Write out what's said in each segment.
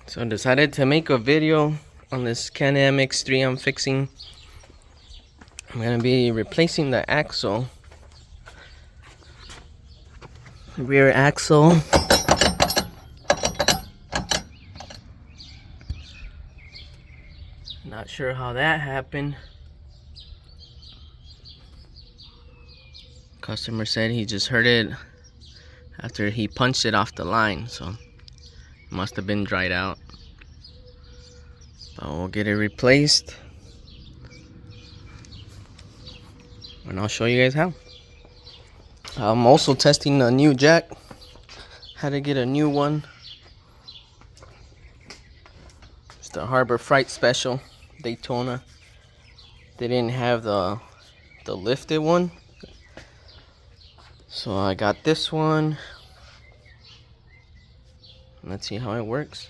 So I decided to make a video on this Can-Am X3 I'm fixing. I'm gonna be replacing the axle, rear axle. Not sure how that happened. Customer said he just heard it after he punched it off the line, so it must have been dried out. But we'll get it replaced, and I'll show you guys how. I'm also testing a new jack. Had to get a new one. It's the Harbor Freight Special Daytona. They didn't have the lifted one, so I got this one. Let's see how it works.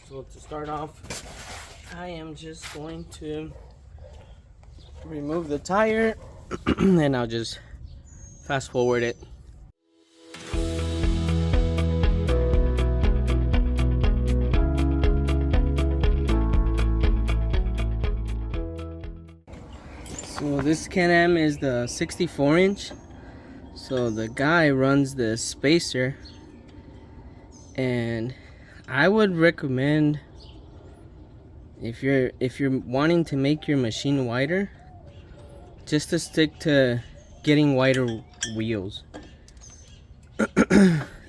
So to start off, I am just going to remove the tire and I'll just fast forward it. So this Can-Am is the 64-inch. So the guy runs the spacer, and I would recommend, if you're wanting to make your machine wider, just to stick to getting wider wheels.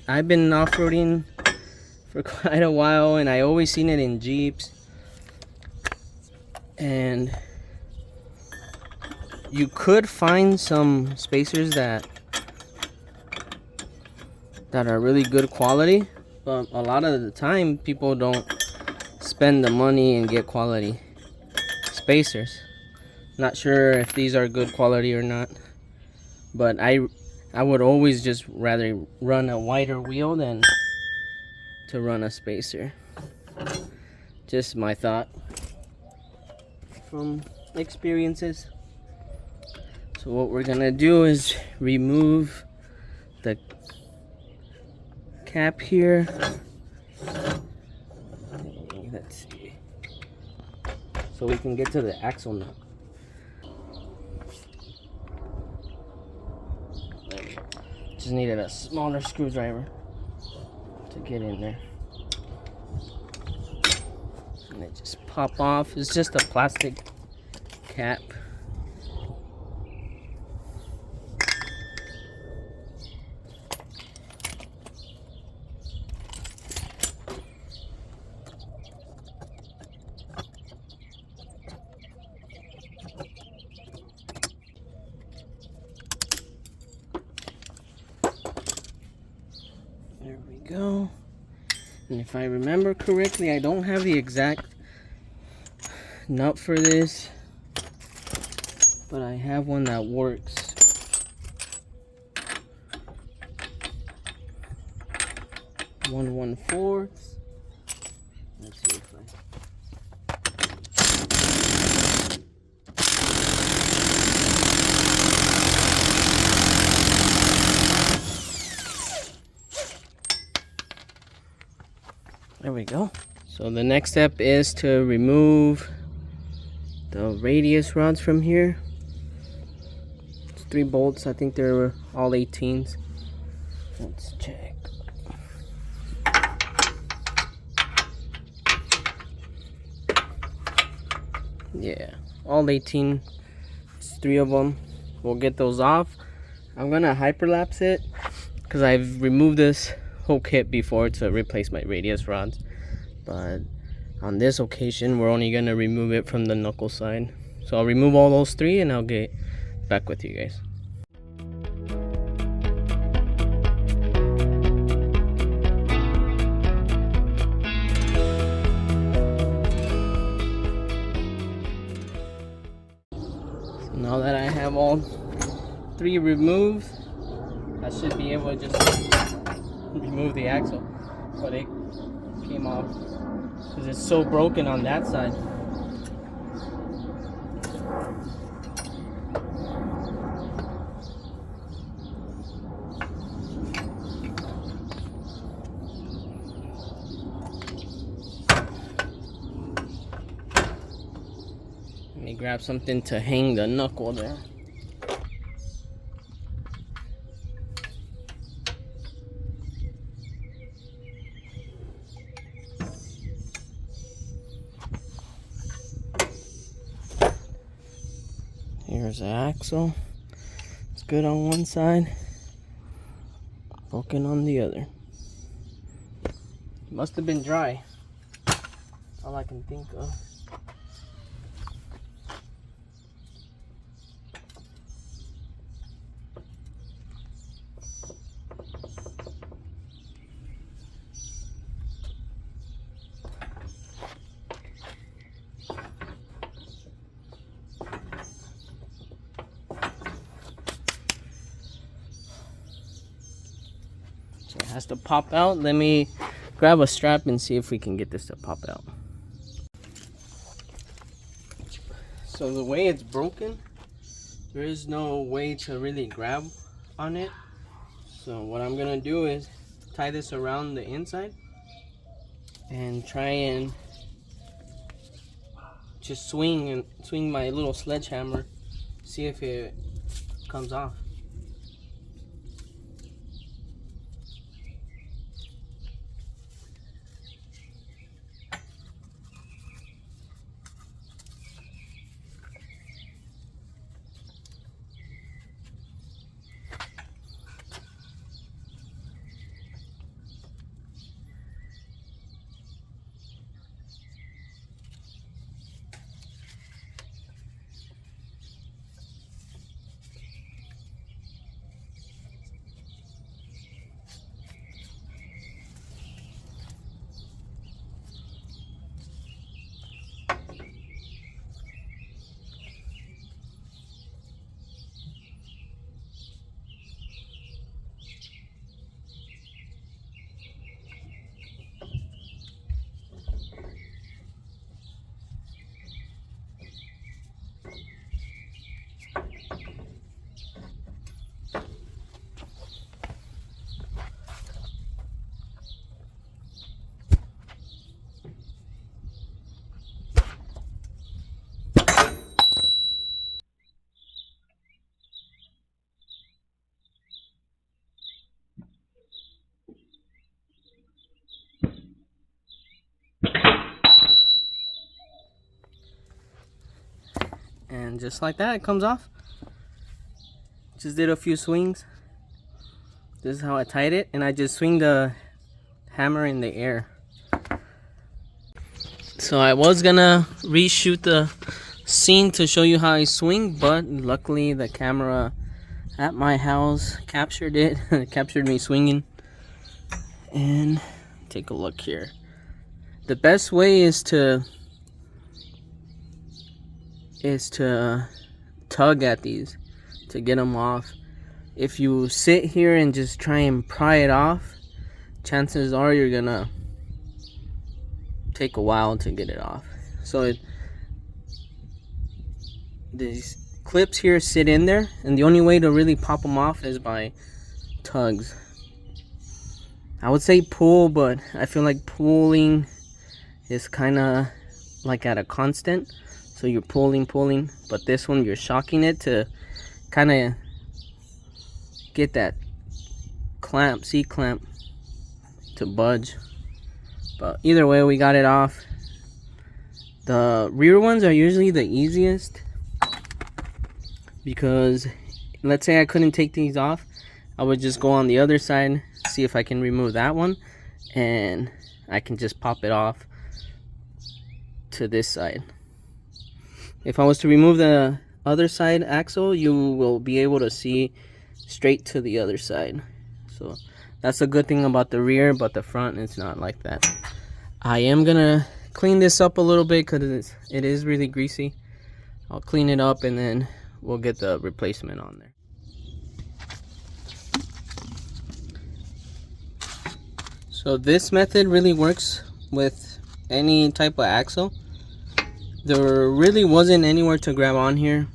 I've been off-roading for quite a while, and I always seen it in Jeeps, and you could find some spacers that are really good quality, but a lot of the time people don't spend the money and get quality spacers. Not sure if these are good quality or not, but I would always just rather run a wider wheel than to run a spacer. Just my thought from experiences. So what we're gonna do is remove the cap here. Let's see. So we can get to the axle nut. Just needed a smaller screwdriver to get in there. And it just pop off. It's just a plastic cap. There we go. And if I remember correctly, I don't have the exact nut for this, but I have one that works. One 1/4. Let's see if There we go. So the next step is to remove the radius rods from here. It's 3 bolts. I think they're all 18s. Let's check. Yeah, all 18. It's 3 of them. We'll get those off. I'm gonna hyperlapse it because I've removed this whole kit before to replace my radius rods, but on this occasion we're only going to remove it from the knuckle side. So I'll remove all those 3 and I'll get back with you guys. So now that I have all 3 removed, I should be able to just remove the axle, but it came off because it's so broken on that side. grab something to hang the knuckle there. Here's the axle. It's good on one side, broken on the other. Must have been dry. All I can think of. So it has to pop out. Let me grab a strap and see if we can get this to pop out. So the way it's broken, there is no way to really grab on it. So what I'm gonna do is tie this around the inside and try and just swing my little sledgehammer, see if it comes off. And just like that, it comes off. Just did a few swings. This is how I tied it, and I just swing the hammer in the air. So I was gonna reshoot the scene to show you how I swing, but luckily the camera at my house captured it. It captured me swinging. And take a look here. The best way is to tug at these to get them off. If you sit here and just try and pry it off, chances are you're gonna take a while to get it off. So these clips here sit in there, and the only way to really pop them off is by tugs. I would say pull, but I feel like pulling is kind of like at a constant. So you're pulling, but this one you're shocking it to kind of get that clamp, C-clamp, to budge. But either way, we got it off. The rear ones are usually the easiest because let's say I couldn't take these off, I would just go on the other side, see if I can remove that one, and I can just pop it off to this side. If I was to remove the other side axle, you will be able to see straight to the other side. So that's a good thing about the rear, but the front is not like that. I am gonna clean this up a little bit because it is really greasy. I'll clean it up and then we'll get the replacement on there. So this method really works with any type of axle. There really wasn't anywhere to grab on here.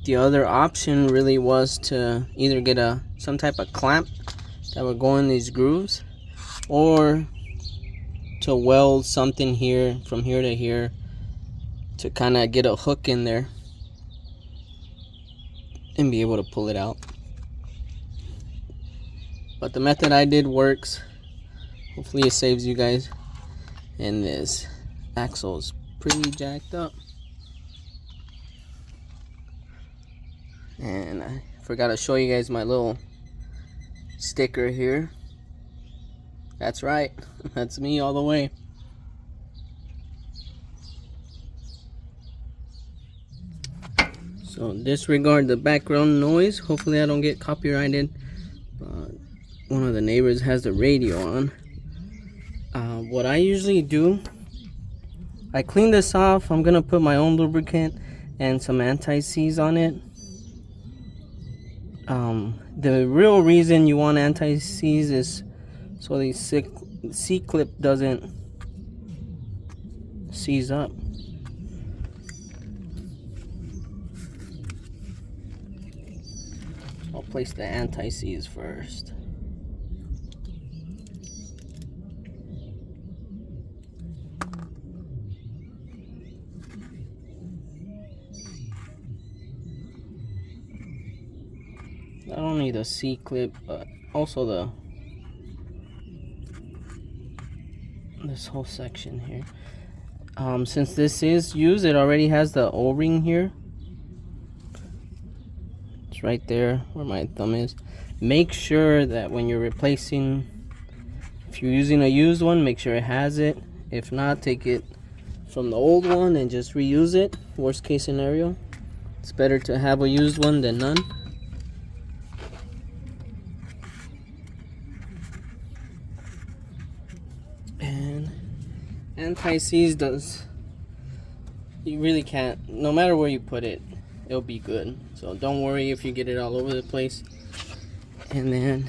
The other option really was to either get some type of clamp that would go in these grooves, or to weld something here from here to here to kind of get a hook in there and be able to pull it out. But the method I did works. Hopefully it saves you guys. And this axle is pretty jacked up. And I forgot to show you guys my little sticker here. That's right, that's me all the way. So disregard the background noise. Hopefully I don't get copyrighted. But one of the neighbors has the radio on. What I usually do, I clean this off. I'm gonna put my own lubricant and some anti-seize on it. The real reason you want anti-seize is so the C-clip doesn't seize up. I'll place the anti-seize first. Not only the C-clip, but also this whole section here. Since this is used, it already has the O-ring here. It's right there where my thumb is. Make sure that when you're replacing, if you're using a used one, make sure it has it. If not, take it from the old one and just reuse it. Worst case scenario, it's better to have a used one than none. And anti-seize does, you really can't, no matter where you put it, it'll be good. So don't worry if you get it all over the place. And then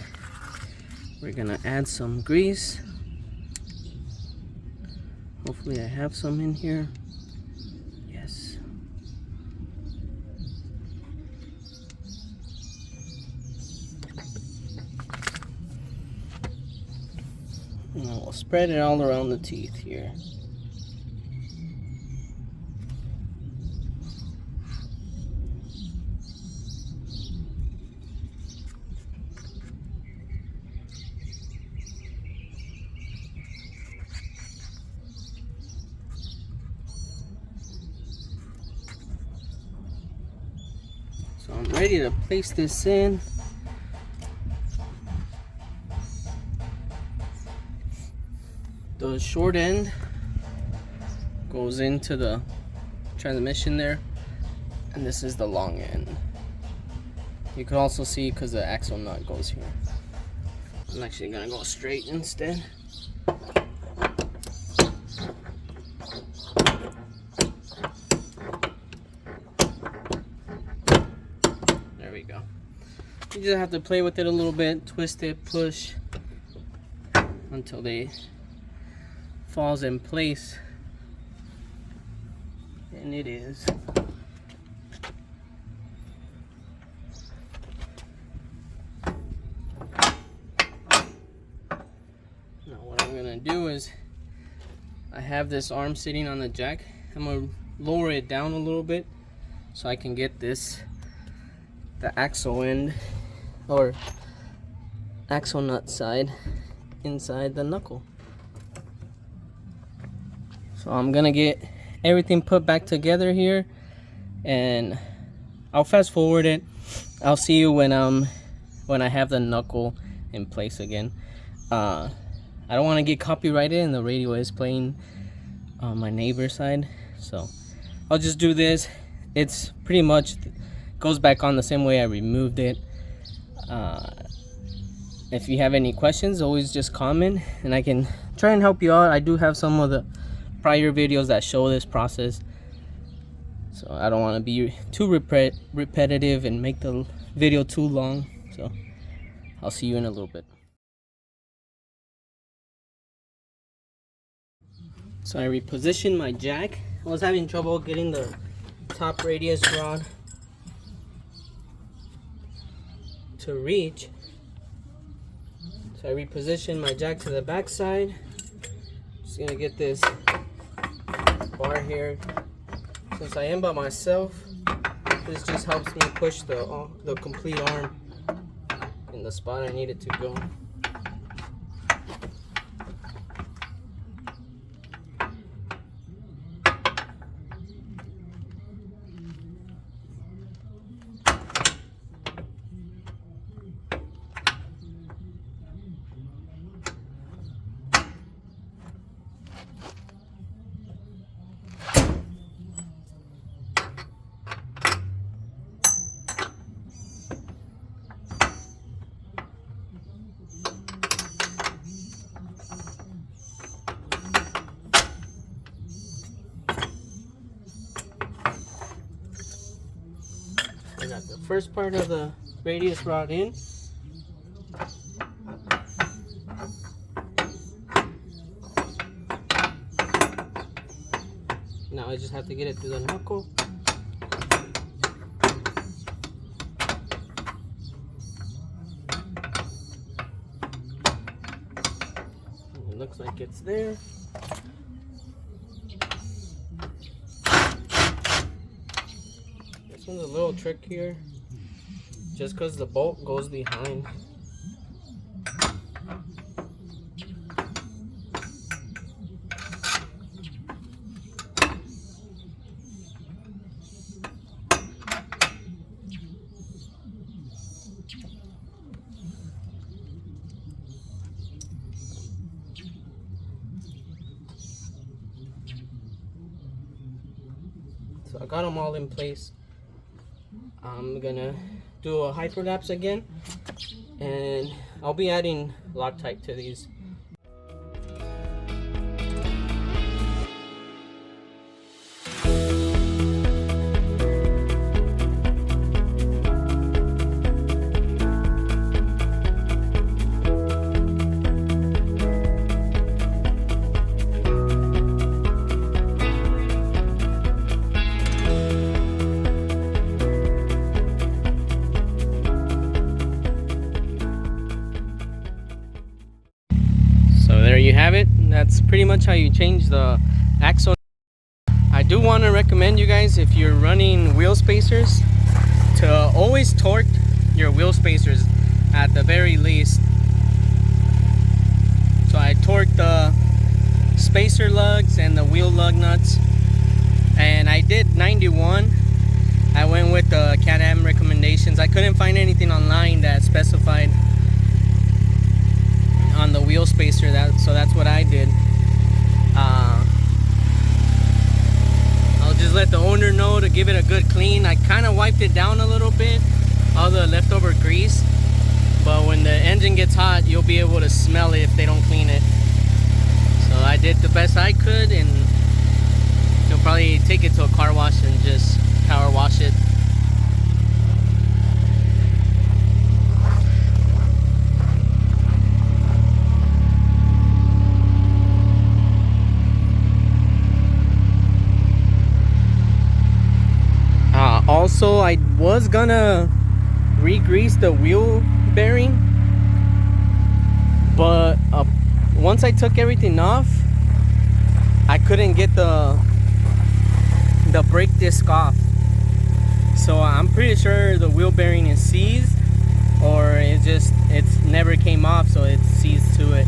we're gonna add some grease. Hopefully I have some in here. Yes. And we'll spread it all around the teeth here. So I'm ready to place this in. The short end goes into the transmission there, and this is the long end. You can also see because the axle nut goes here. I'm actually gonna go straight instead. There we go. You just have to play with it a little bit, twist it, push until they falls in place, and it is. Now what I'm gonna do is, I have this arm sitting on the jack. I'm gonna lower it down a little bit so I can get this, the axle end or axle nut side inside the knuckle. So I'm gonna get everything put back together here, and I'll fast forward it. I'll see you when I have the knuckle in place again. I don't want to get copyrighted, and the radio is playing on my neighbor's side, so I'll just do this. It's pretty much goes back on the same way I removed it. If you have any questions, always just comment and I can try and help you out. I do have some of the prior videos that show this process, so I don't want to be too repetitive and make the video too long. So I'll see you in a little bit. So I repositioned my jack. I was having trouble getting the top radius rod to reach, so I repositioned my jack to the back side. Just gonna get this bar here Since I am by myself, this just helps me push the complete arm in the spot I need it to go. I got the first part of the radius rod in. Now I just have to get it through the knuckle. It looks like it's there. This one's a little trickier, just because the bolt goes behind. So I got them all in place. I'm gonna do a hyperlapse again, and I'll be adding Loctite to these. There you have it. That's pretty much how you change the axle. I do want to recommend you guys, if you're running wheel spacers, to always torque your wheel spacers at the very least. So I torqued the spacer lugs and the wheel lug nuts, and I did 91. I went with the canam recommendations. I couldn't find anything online that specified on the wheel spacer, so that's what I did. I'll just let the owner know to give it a good clean. I kind of wiped it down a little bit, all the leftover grease, but when the engine gets hot, you'll be able to smell it if they don't clean it. So I did the best I could, and you'll probably take it to a car wash and just power wash it. Also, I was gonna re-grease the wheel bearing, but once I took everything off, I couldn't get the brake disc off. So I'm pretty sure the wheel bearing is seized, or it's never came off, so it's seized to it.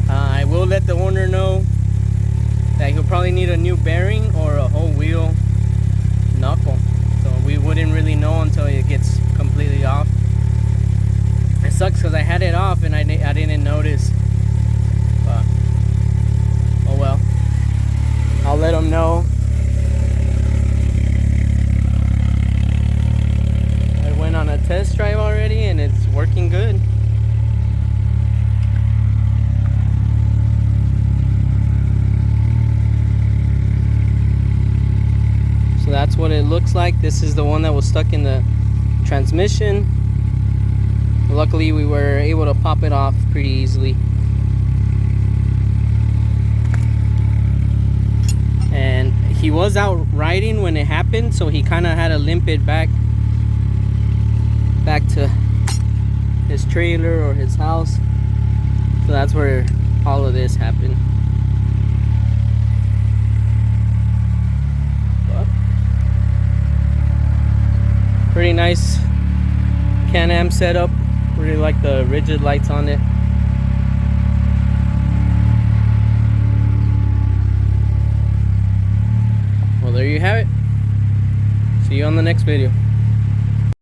I will let the owner know that he'll probably need a new bearing or a whole wheel knuckle. So we wouldn't really know until it gets completely off. It sucks because I had it off and I didn't notice. But oh well. I'll let them know. I went on a test drive already and it's working good. So that's what it looks like. This is the one that was stuck in the transmission. Luckily we were able to pop it off pretty easily. And he was out riding when it happened, so he kind of had to limp it back to his trailer or his house. So that's where all of this happened. But Pretty nice Can-Am setup. Really like the rigid lights on it. Well, there you have it. See you on the next video.